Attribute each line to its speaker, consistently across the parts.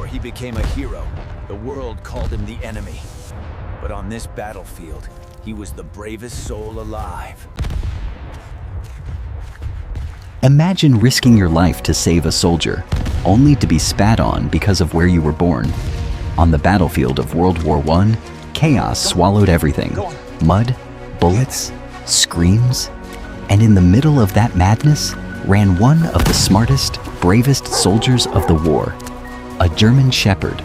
Speaker 1: Before he became a hero, the world called him the enemy. But on this battlefield, he was the bravest soul alive.
Speaker 2: Imagine risking your life to save a soldier, only to be spat on because of where you were born. On the battlefield of World War I, chaos swallowed everything. Mud, bullets, screams. And in the middle of that madness ran one of the smartest, bravest soldiers of the war, a German shepherd.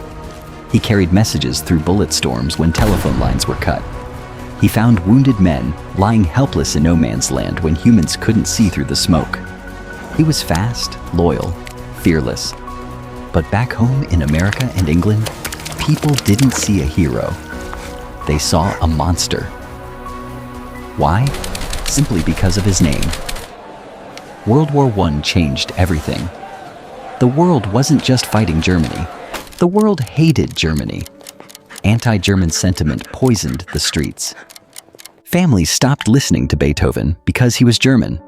Speaker 2: He carried messages through bullet storms when telephone lines were cut. He found wounded men lying helpless in no man's land when humans couldn't see through the smoke. He was fast, loyal, fearless. But back home in America and England, people didn't see a hero. They saw a monster. Why? Simply because of his name. World War I changed everything. The world wasn't just fighting Germany. The world hated Germany. Anti-German sentiment poisoned the streets. Families stopped listening to Beethoven because he was German.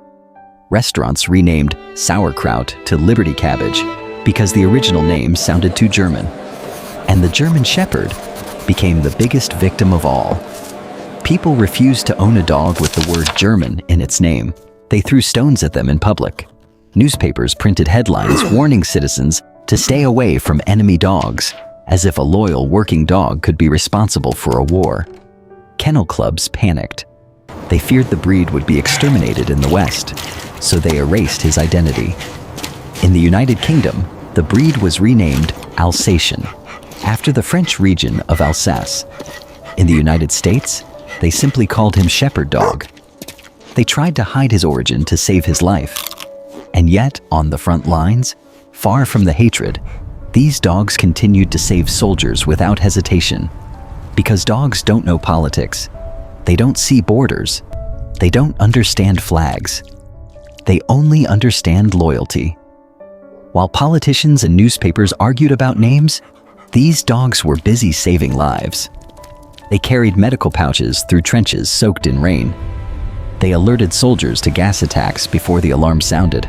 Speaker 2: Restaurants renamed sauerkraut to Liberty Cabbage because the original name sounded too German. And the German Shepherd became the biggest victim of all. People refused to own a dog with the word German in its name. They threw stones at them in public. Newspapers printed headlines warning citizens to stay away from enemy dogs, as if a loyal working dog could be responsible for a war. Kennel clubs panicked. They feared the breed would be exterminated in the West, so they erased his identity. In the United Kingdom, the breed was renamed Alsatian, after the French region of Alsace. In the United States, they simply called him Shepherd Dog. They tried to hide his origin to save his life. And yet, on the front lines, far from the hatred, these dogs continued to save soldiers without hesitation. Because dogs don't know politics. They don't see borders. They don't understand flags. They only understand loyalty. While politicians and newspapers argued about names, these dogs were busy saving lives. They carried medical pouches through trenches soaked in rain. They alerted soldiers to gas attacks before the alarm sounded.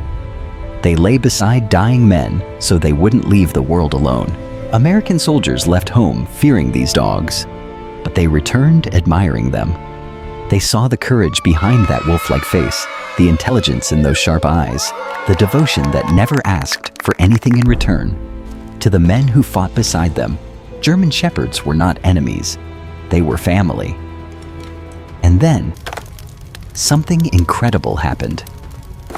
Speaker 2: They lay beside dying men so they wouldn't leave the world alone. American soldiers left home fearing these dogs, but they returned admiring them. They saw the courage behind that wolf-like face, the intelligence in those sharp eyes, the devotion that never asked for anything in return. To the men who fought beside them, German shepherds were not enemies. They were family. And then, something incredible happened.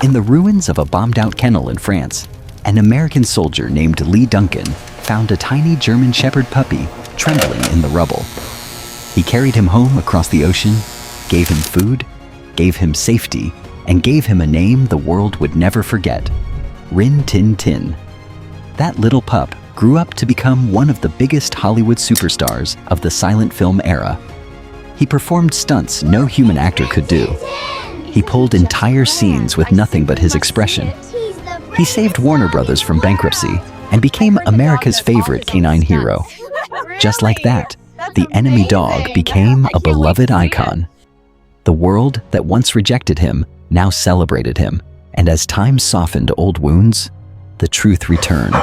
Speaker 2: In the ruins of a bombed-out kennel in France, an American soldier named Lee Duncan found a tiny German shepherd puppy trembling in the rubble. He carried him home across the ocean, gave him food, gave him safety, and gave him a name the world would never forget: Rin Tin Tin. That little pup grew up to become one of the biggest Hollywood superstars of the silent film era. He performed stunts no human actor could do. He pulled entire scenes with nothing but his expression. He saved Warner Brothers from bankruptcy and became America's favorite canine hero. Just like that, the enemy dog became a beloved icon. The world that once rejected him now celebrated him, and as time softened old wounds, the truth returned.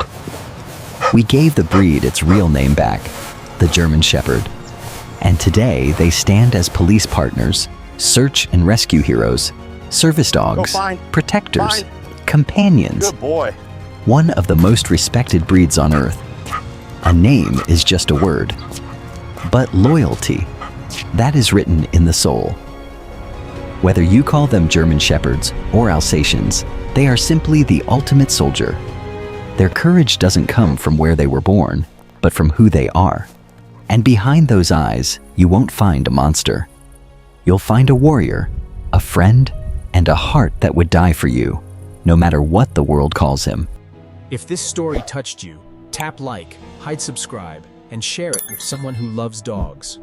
Speaker 2: We gave the breed its real name back, the German Shepherd. And today they stand as police partners, search and rescue heroes, service dogs, protectors, companions.
Speaker 3: Good boy.
Speaker 2: One of the most respected breeds on earth. A name is just a word. But loyalty, that is written in the soul. Whether you call them German Shepherds or Alsatians, they are simply the ultimate soldier. Their courage doesn't come from where they were born, but from who they are. And behind those eyes, you won't find a monster. You'll find a warrior, a friend, and a heart that would die for you, no matter what the world calls him.
Speaker 4: If this story touched you, tap like, hide subscribe, and share it with someone who loves dogs.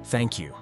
Speaker 4: Thank you.